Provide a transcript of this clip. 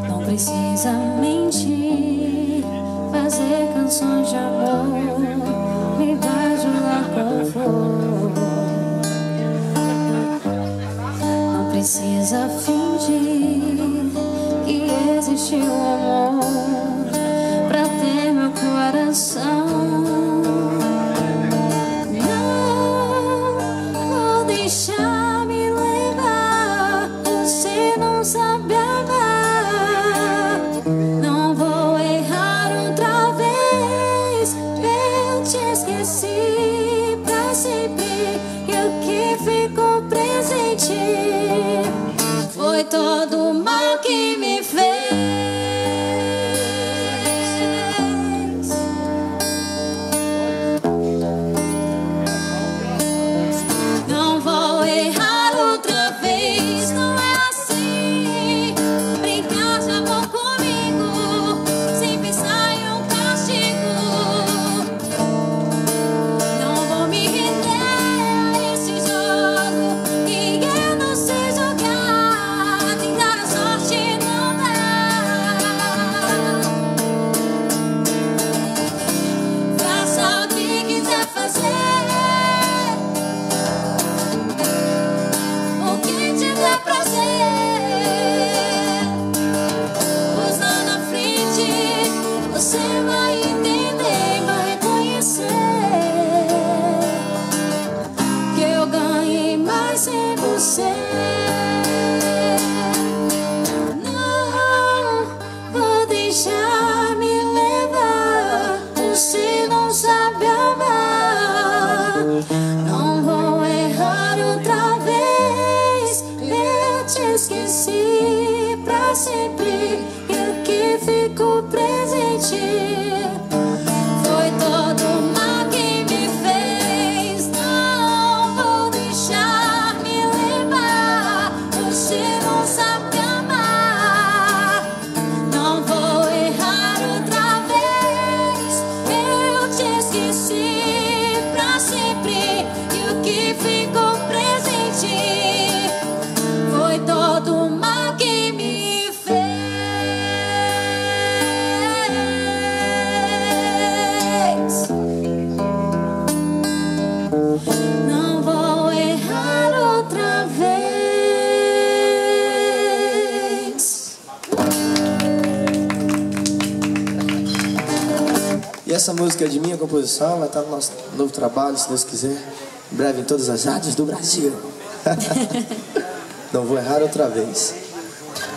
Não precisa mentir, fazer canções de amor, me bajular com flor. Não precisa fingir que existe um amor pra ter meu coração. Não vou deixar me levar, você não sabe amar. Não vou errar outra vez, eu te esqueci pra sempre. E o que ficou presente foi todo o mal que me fez. Não vou errar outra vez, não é assim. Brincar de amor comigo, sem pensar em um castigo. Não vou me render a esse jogo, e eu não sei jogar. Tentar a sorte não dá. Faça o que quiser fazer, o que te der prazer. Pois lá na frente você vai entender, vai reconhecer que eu ganhei mais sem você. Não vou deixar me levar, você não sabe amar. Não vou errar outra vez, eu te esqueci pra sempre. E o que ficou presente foi todo o mal que me fez. Não vou deixar me levar, você não sabe amar. Não vou errar outra vez, eu te esqueci pra sempre. E o que ficou presente foi todo o mal que me fez. Não vou errar outra vez. E essa música é de minha composição, vai estar no nosso novo trabalho, se Deus quiser, em breve em todas as rádios do Brasil. Não vou errar outra vez.